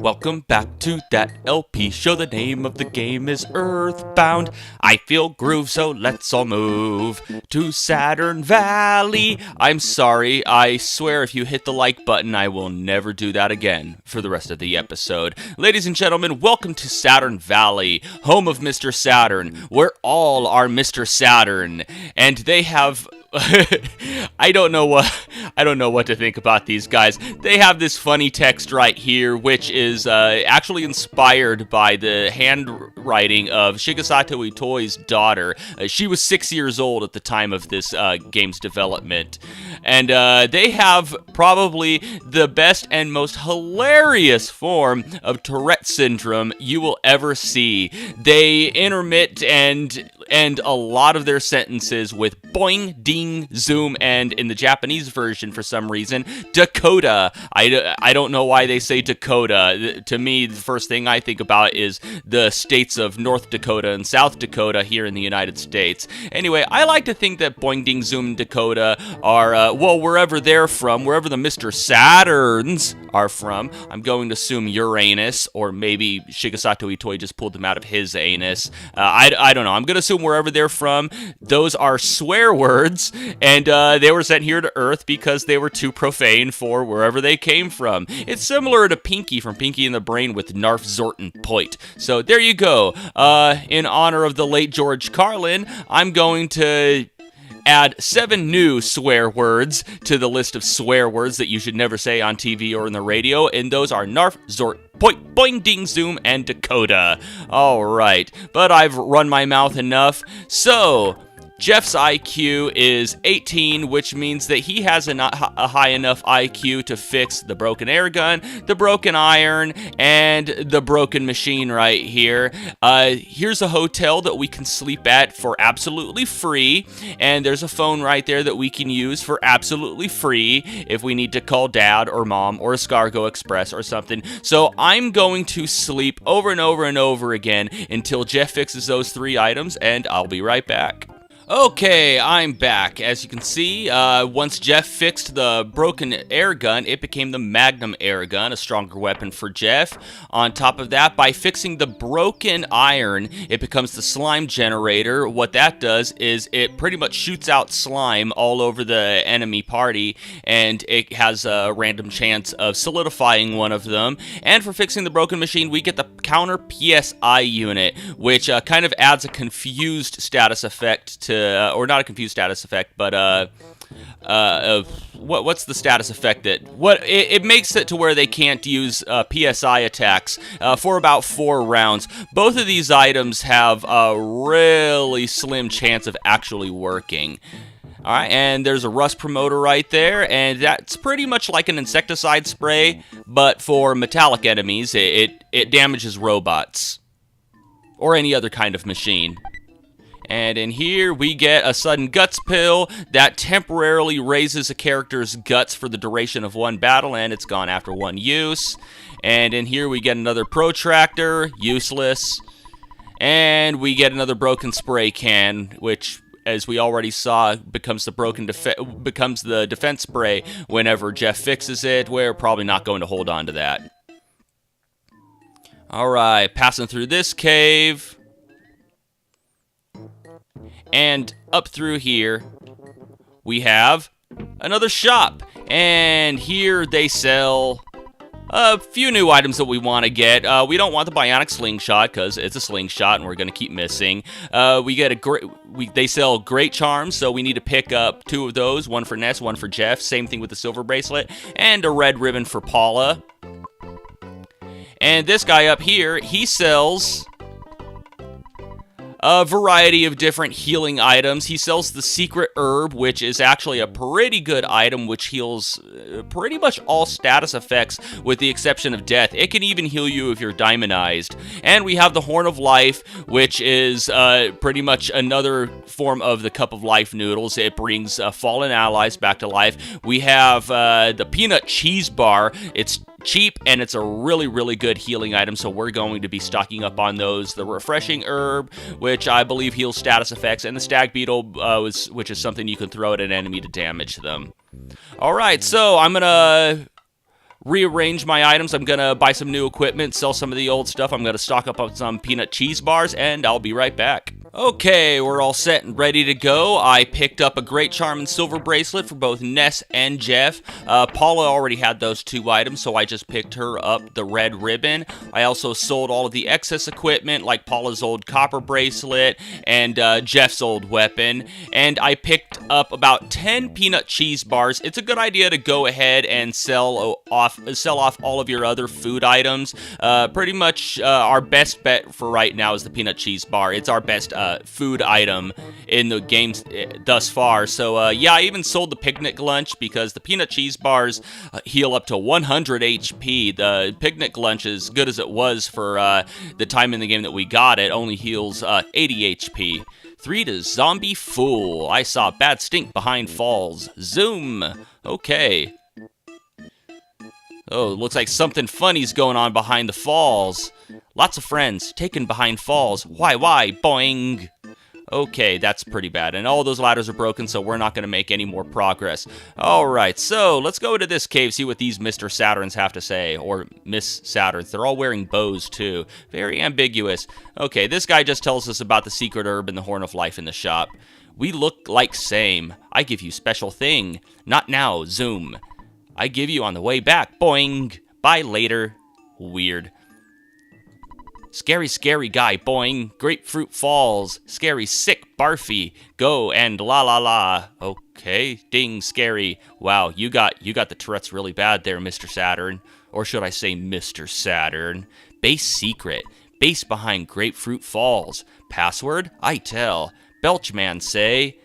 Welcome back to that LP show. The name of the game is EarthBound. I feel groove, so let's all move to Saturn Valley. I'm sorry, I swear if you hit the like button, I will never do that again for the rest of the episode. Ladies and gentlemen, welcome to Saturn Valley, home of Mr. Saturn, where all are Mr. Saturn, and they have I don't know what to think about these guys. They have this funny text right here, which is actually inspired by the handwriting of SHIGESATO ITOI's daughter. She was 6 years old at the time of this game's development. And they have probably the best and most hilarious form of Tourette syndrome you will ever see. They intermit and end a lot of their sentences with boing, ding, zoom, and in the Japanese version, for some reason, Dakota. I don't know why they say Dakota. To me, the first thing I think about is the states of North Dakota and South Dakota here in the United States. Anyway, I like to think that boing, ding, zoom, and Dakota are, well, wherever they're from, wherever the Mr. Saturns are from. I'm going to assume Uranus, or maybe SHIGESATO ITOI just pulled them out of his anus. I don't know. I'm going to assume wherever they're from, those are swear words, and they were sent here to Earth because they were too profane for wherever they came from. It's similar to Pinky from Pinky and the Brain with Narf Zorten Poit. So there you go. In honor of the late George Carlin, I'm going to add 7 new swear words to the list of swear words that you should never say on TV or in the radio, and those are Narf, Zort, Point, Boing, Ding, Zoom, and Dakota. Alright, but I've run my mouth enough, so Jeff's IQ is 18, which means that he has a high enough IQ to fix the broken air gun, the broken iron, and the broken machine right here. Here's a hotel that we can sleep at for absolutely free, and there's a phone right there that we can use for absolutely free if we need to call Dad or Mom or Escargo Express or something. So I'm going to sleep over and over and over again until Jeff fixes those 3 items, and I'll be right back. Okay, I'm back. As you can see, once Jeff fixed the broken air gun, it became the Magnum air gun, a stronger weapon for Jeff. On top of that, by fixing the broken iron, it becomes the slime generator. What that does is it pretty much shoots out slime all over the enemy party, and it has a random chance of solidifying one of them. And for fixing the broken machine, we get the counter PSI unit, which kind of adds a confused status effect to, or not a confused status effect, but what's the status effect that it makes it to where they can't use PSI attacks for about 4 rounds. Both of these items have a really slim chance of actually working. Alright, and there's a rust promoter right there, and that's pretty much like an insecticide spray, but for metallic enemies. It damages robots or any other kind of machine. And in here, we get a sudden guts pill that temporarily raises a character's guts for the duration of 1 battle, and it's gone after 1 use. And in here, we get another protractor, useless. And we get another broken spray can, which, as we already saw, becomes the defense spray whenever Jeff fixes it. We're probably not going to hold on to that. Alright, passing through this cave. And up through here, we have another shop. And here they sell a few new items that we want to get. We don't want the bionic slingshot because it's a slingshot and we're going to keep missing. They sell great charms, so we need to pick up 2 of those. 1 for Ness, 1 for Jeff. Same thing with the silver bracelet. And a red ribbon for Paula. And this guy up here, he sells a variety of different healing items. He sells the secret herb, which is actually a pretty good item, which heals pretty much all status effects with the exception of death. It can even heal you if you're diamondized. And we have the Horn of Life, which is pretty much another form of the Cup of Life noodles. It brings fallen allies back to life. We have the Peanut Cheese Bar. It's cheap, and it's a really, really good healing item, so we're going to be stocking up on those. The Refreshing Herb, which I believe heals status effects, and the Stag Beetle, which is something you can throw at an enemy to damage them. Alright, so I'm gonna rearrange my items. I'm gonna buy some new equipment, sell some of the old stuff. I'm gonna stock up on some peanut cheese bars, and I'll be right back. Okay, we're all set and ready to go. I picked up a Great Charm and Silver Bracelet for both Ness and Jeff. Paula already had those 2 items, so I just picked her up the red ribbon. I also sold all of the excess equipment, like Paula's old copper bracelet and Jeff's old weapon. And I picked up about 10 peanut cheese bars. It's a good idea to go ahead and sell off all of your other food items. Pretty much our best bet for right now is the peanut cheese bar. It's our best food item in the games thus far. So yeah, I even sold the picnic lunch because the peanut cheese bars heal up to 100 HP. The picnic lunch, as good as it was for the time in the game that we got it, only heals 80 HP. 3 to Zombie Fool. I saw bad stink behind falls. Zoom. Okay. Oh, looks like something funny's going on behind the falls. Lots of friends taken behind falls. Why? Boing. Okay, that's pretty bad. And all those ladders are broken, so we're not going to make any more progress. Alright, so let's go into this cave, see what these Mr. Saturns have to say. Or Miss Saturns. They're all wearing bows, too. Very ambiguous. Okay, this guy just tells us about the secret herb and the horn of life in the shop. We look like same. I give you special thing. Not now, zoom. I give you on the way back. Boing. Bye later. Weird. Scary guy. Boing. Grapefruit Falls. Scary, sick, barfy. Go and la la la. Okay. Ding, scary. Wow, you got the Tourette's really bad there, Mr. Saturn. Or should I say Mr. Saturn? Base secret. Base behind Grapefruit Falls. Password? I tell. Belch man say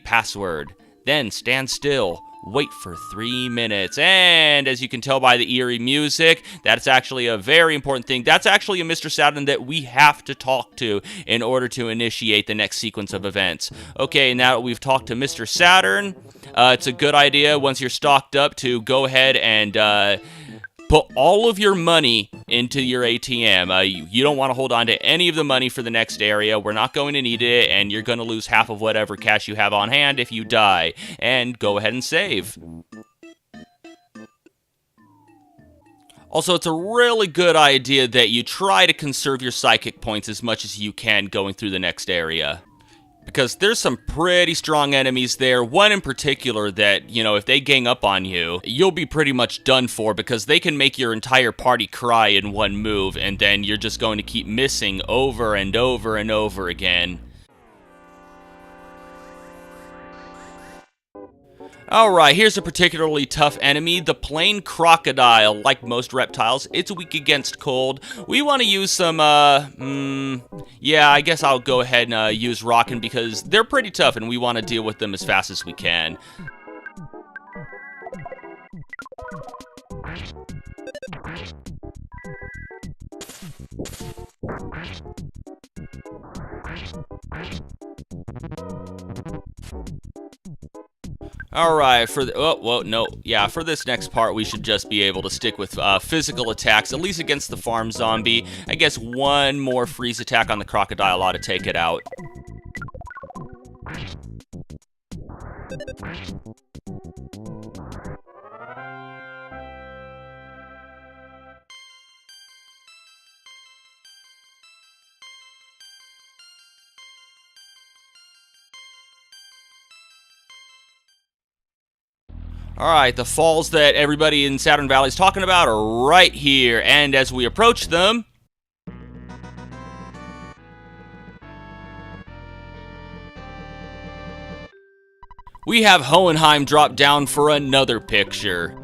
password. Then stand still. Wait for 3 minutes. And as you can tell by the eerie music, that's actually a very important thing. That's actually a Mr. Saturn that we have to talk to in order to initiate the next sequence of events. Okay, now that we've talked to Mr. Saturn, it's a good idea once you're stocked up to go ahead and put all of your money into your ATM. You don't want to hold on to any of the money for the next area. We're not going to need it, and you're going to lose half of whatever cash you have on hand if you die. And go ahead and save. Also, it's a really good idea that you try to conserve your psychic points as much as you can going through the next area. Because there's some pretty strong enemies there. One in particular that, you know, if they gang up on you, you'll be pretty much done for because they can make your entire party cry in one move, and then you're just going to keep missing over and over and over again. Alright, here's a particularly tough enemy, the plain crocodile. Like most reptiles, it's weak against cold. We want to use some, yeah, I guess I'll go ahead and use Rockin' because they're pretty tough and we want to deal with them as fast as we can. Alright, for this next part, we should just be able to stick with physical attacks, at least against the farm zombie. I guess one more freeze attack on the crocodile ought to take it out. Alright, the falls that everybody in Saturn Valley is talking about are right here, and as we approach them, we have Hohenheim drop down for another picture.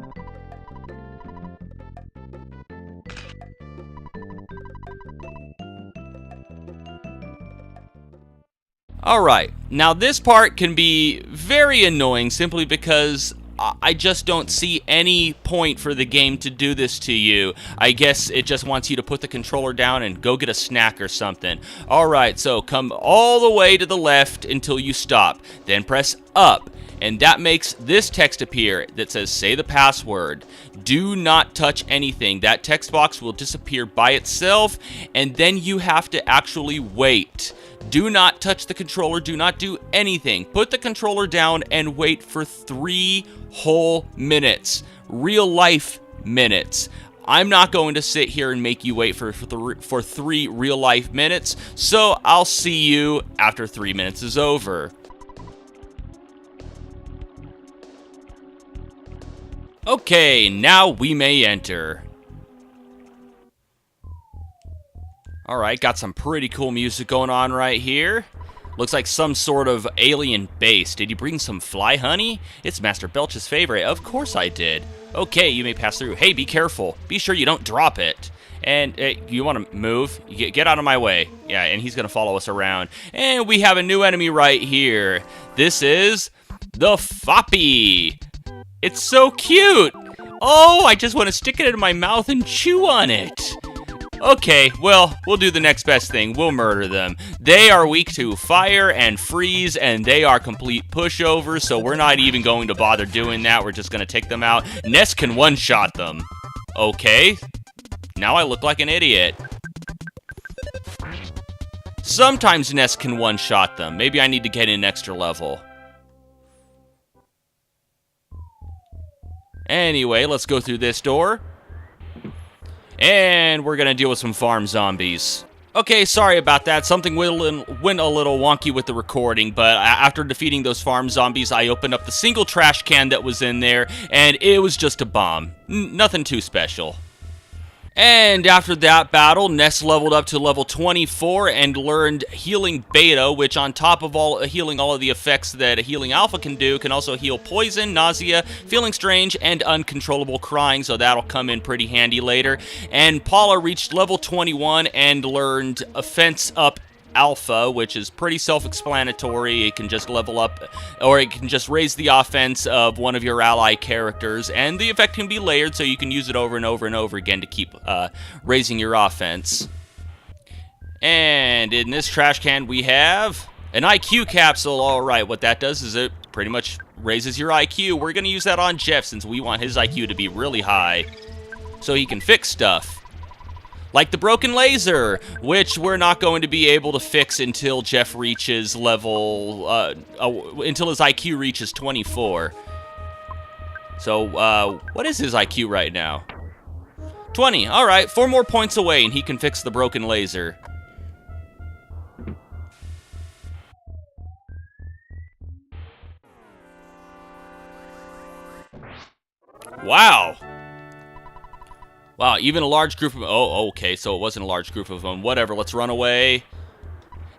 Alright, now this part can be very annoying simply because I just don't see any point for the game to do this to you. I guess it just wants you to put the controller down and go get a snack or something. Alright, so come all the way to the left until you stop. Then press up. And that makes this text appear that says, say the password. Do not touch anything. That text box will disappear by itself, and then you have to actually wait. Do not touch the controller. Do not do anything. Put the controller down and wait for 3 whole minutes. Real life minutes. I'm not going to sit here and make you wait for 3 real-life minutes, so I'll see you after 3 minutes is over. Okay, now we may enter. Alright, got some pretty cool music going on right here. Looks like some sort of alien base. Did you bring some fly honey? It's Master Belch's favorite. Of course I did. Okay, you may pass through. Hey, be careful. Be sure you don't drop it. And you want to move? Get out of my way. Yeah, and he's going to follow us around. And we have a new enemy right here. This is the Foppy. It's so cute. Oh, I just want to stick it in my mouth and chew on it. Okay, well, we'll do the next best thing. We'll murder them. They are weak to fire and freeze, and they are complete pushovers, so we're not even going to bother doing that. We're just going to take them out. Ness can one-shot them. Okay. Now I look like an idiot. Sometimes Ness can one-shot them. Maybe I need to get an extra level. Anyway, let's go through this door. And we're gonna deal with some farm zombies. Okay, sorry about that. Something went a little wonky with the recording, but after defeating those farm zombies, I opened up the single trash can that was in there, and it was just a bomb. Nothing too special. And after that battle, Ness leveled up to level 24 and learned Healing Beta, which on top of healing all of the effects that a Healing Alpha can do, can also heal poison, nausea, feeling strange, and uncontrollable crying, so that'll come in pretty handy later. And Paula reached level 21 and learned Offense Up Alpha, which is pretty self-explanatory. It can just level up, or it can just raise the offense of one of your ally characters, and the effect can be layered, so you can use it over and over and over again to keep raising your offense. And in this trash can, we have an IQ capsule. Alright, what that does is it pretty much raises your IQ. We're going to use that on Jeff, since we want his IQ to be really high, so he can fix stuff. Like the broken laser, which we're not going to be able to fix until Jeff reaches level, until his IQ reaches 24. So, what is his IQ right now? 20. All right, 4 more points away, and he can fix the broken laser. Wow. Wow, even a large group of... Oh, okay, so it wasn't a large group of them. Whatever, let's run away.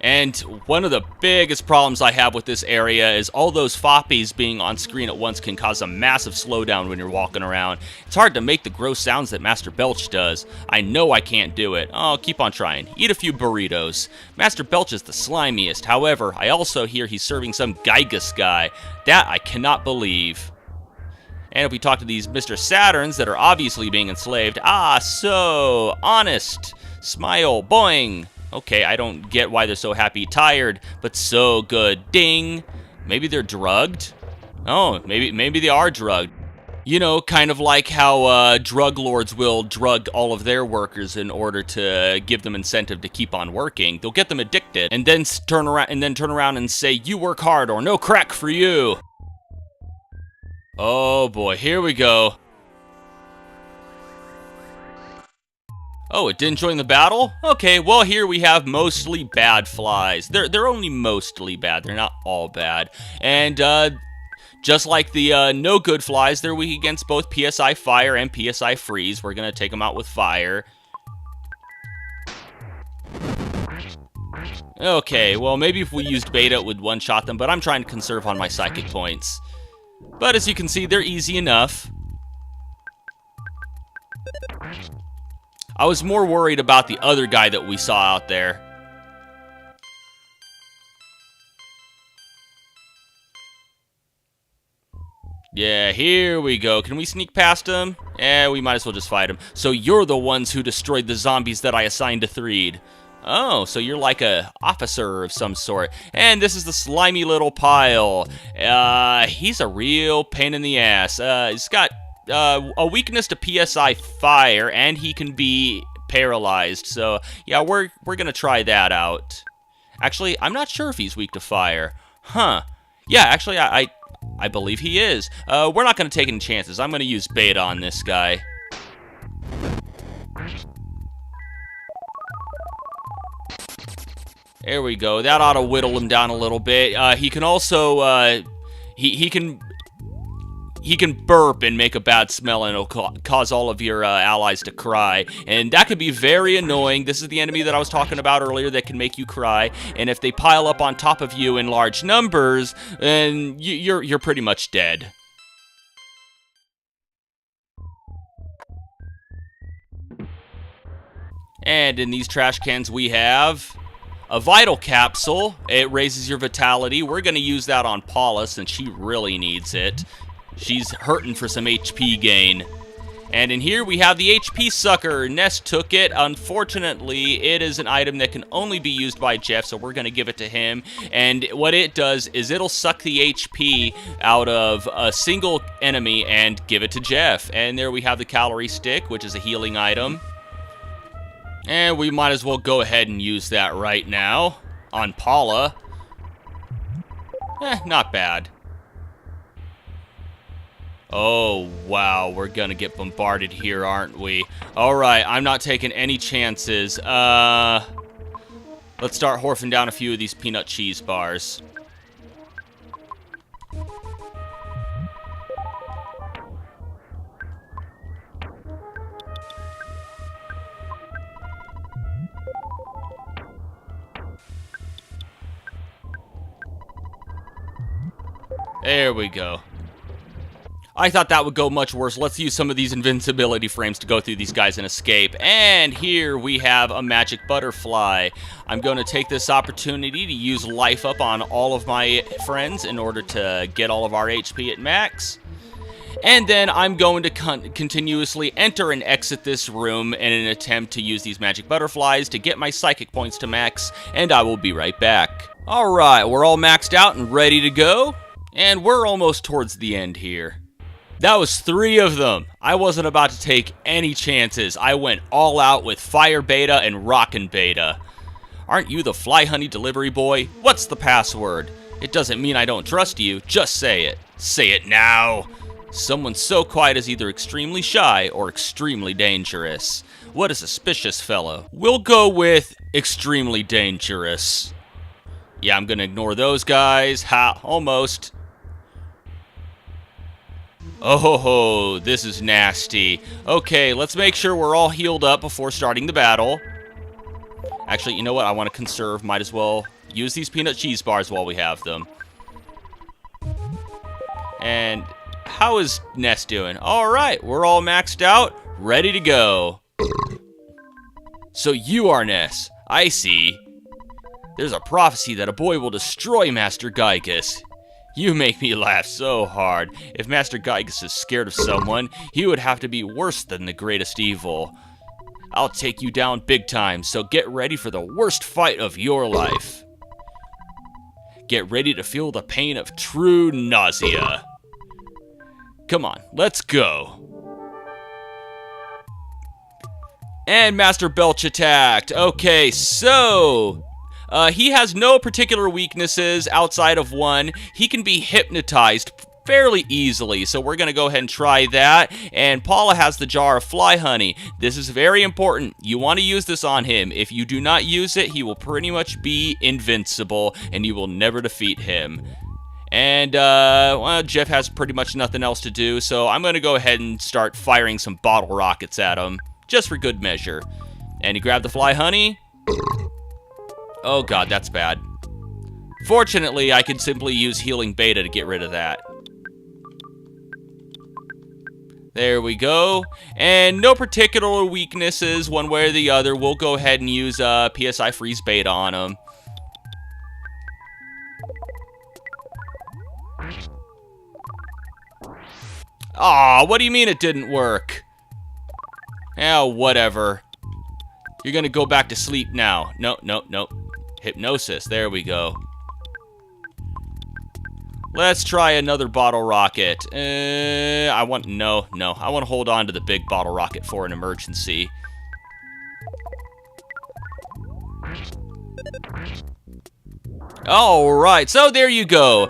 And one of the biggest problems I have with this area is all those foppies being on screen at once can cause a massive slowdown when you're walking around. It's hard to make the gross sounds that Master Belch does. I know I can't do it. Oh, keep on trying. Eat a few burritos. Master Belch is the slimiest. However, I also hear he's serving some Gigas guy. That I cannot believe. And if we talk to these Mr. Saturns that are obviously being enslaved, so honest, smile, boing. Okay, I don't get why they're so happy, tired, but so good, ding. Maybe they're drugged? Oh, maybe they are drugged. You know, kind of like how drug lords will drug all of their workers in order to give them incentive to keep on working. They'll get them addicted, and then turn around and say, "You work hard, or no crack for you." Oh boy, here we go. Oh, it didn't join the battle? Okay, well here we have mostly bad flies. They're only mostly bad, they're not all bad. And just like the no good flies, they're weak against both PSI Fire and PSI Freeze. We're gonna take them out with fire. Okay, well maybe if we used Beta it would one-shot them, but I'm trying to conserve on my psychic points. But as you can see, they're easy enough. I was more worried about the other guy that we saw out there. Yeah, here we go. Can we sneak past him? Eh, we might as well just fight him. So you're the ones who destroyed the zombies that I assigned to Threed. Oh, so you're like a officer of some sort. And this is the slimy little pile. He's a real pain in the ass. He's got a weakness to PSI Fire, and he can be paralyzed. So, yeah, we're gonna try that out. Actually, I'm not sure if he's weak to fire. Huh. Yeah, actually, I believe he is. We're not gonna take any chances. I'm gonna use Beta on this guy. There we go. That ought to whittle him down a little bit. He can also, he can burp and make a bad smell, and it'll cause all of your allies to cry. And that could be very annoying. This is the enemy that I was talking about earlier that can make you cry. And if they pile up on top of you in large numbers, then you're pretty much dead. And in these trash cans we have a vital capsule. It raises your vitality. We're going to use that on Paula since she really needs it. She's hurting for some HP gain. And in here we have the HP sucker. Ness took it. Unfortunately, it is an item that can only be used by Jeff, so we're going to give it to him. And what it does is it'll suck the HP out of a single enemy and give it to Jeff. And there we have the calorie stick, which is a healing item. And we might as well go ahead and use that right now on Paula. Not bad. Oh, wow, we're gonna get bombarded here, aren't we? Alright, I'm not taking any chances. Let's start horfing down a few of these peanut cheese bars. There we go. I thought that would go much worse. Let's use some of these invincibility frames to go through these guys and escape. And here we have a magic butterfly. I'm going to take this opportunity to use life up on all of my friends in order to get all of our HP at max. And then I'm going to continuously enter and exit this room in an attempt to use these magic butterflies to get my psychic points to max, and I will be right back. Alright, we're all maxed out and ready to go. And we're almost towards the end here. That was 3 of them. I wasn't about to take any chances. I went all out with Fire Beta and Rockin' Beta. Aren't you the Fly Honey delivery boy? What's the password? It doesn't mean I don't trust you. Just say it. Say it now. Someone so quiet is either extremely shy or extremely dangerous. What a suspicious fellow. We'll go with extremely dangerous. Yeah, I'm gonna ignore those guys. Ha, almost. Oh, this is nasty. Okay, let's make sure we're all healed up before starting the battle. Actually, you know what? I want to conserve. Might as well use these peanut cheese bars while we have them. And how is Ness doing? All right, we're all maxed out, ready to go. So you are Ness. I see. There's a prophecy that a boy will destroy Master Gygas. You make me laugh so hard. If Master Gygas is scared of someone, he would have to be worse than the greatest evil. I'll take you down big time, so get ready for the worst fight of your life. Get ready to feel the pain of true nausea. Come on, let's go. And Master Belch attacked. Okay, so he has no particular weaknesses outside of one. He can be hypnotized fairly easily, so we're going to go ahead and try that. And Paula has the jar of fly honey. This is very important. You want to use this on him. If you do not use it, he will pretty much be invincible, and you will never defeat him. And, well, Jeff has pretty much nothing else to do, so I'm going to go ahead and start firing some bottle rockets at him, just for good measure. And he grabbed the fly honey. Oh god, that's bad. Fortunately, I can simply use Healing Beta to get rid of that. There we go. And no particular weaknesses one way or the other. We'll go ahead and use PSI Freeze Beta on him. Aw, what do you mean it didn't work? Oh, whatever. You're gonna go back to sleep now. No, no, no. Hypnosis. There we go. Let's try another bottle rocket. I want to hold on to the big bottle rocket for an emergency. Alright, so there you go.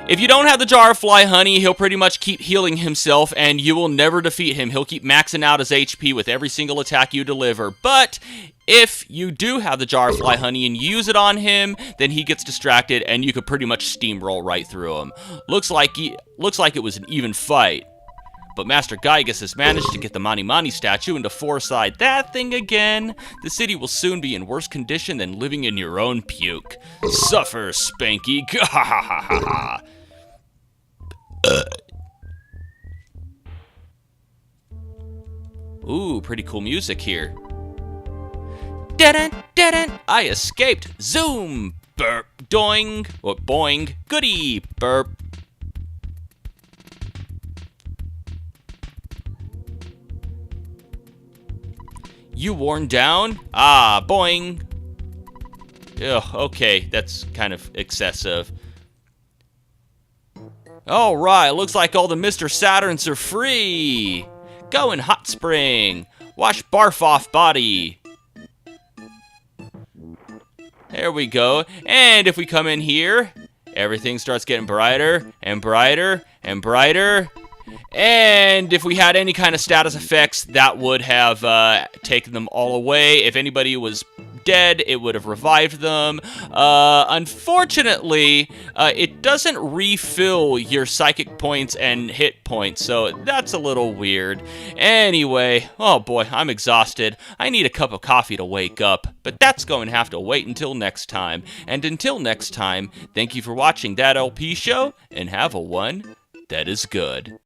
If you don't have the jar of fly honey, he'll pretty much keep healing himself, and you will never defeat him. He'll keep maxing out his HP with every single attack you deliver. But if you do have the jar of fly honey and use it on him, then he gets distracted, and you could pretty much steamroll right through him. Looks like it was an even fight. But Master Gygas has managed to get the Mani Mani statue and to foresight that thing again. The city will soon be in worse condition than living in your own puke. Suffer, Spanky. Gahahaha. Ooh, pretty cool music here. Dun-dun. I escaped. Zoom. Burp. Doing. Or boing. Goody. Burp. You worn down? Ah, boing. Ugh, okay, that's kind of excessive. Alright, looks like all the Mr. Saturns are free. Go in hot spring. Wash barf off body. There we go. And if we come in here, everything starts getting brighter and brighter and brighter. And if we had any kind of status effects, that would have taken them all away. If anybody was dead, it would have revived them. Unfortunately, it doesn't refill your psychic points and hit points, so that's a little weird. Anyway, oh boy, I'm exhausted. I need a cup of coffee to wake up, but that's going to have to wait until next time. And until next time, thank you for watching That LP Show, and have a one that is good.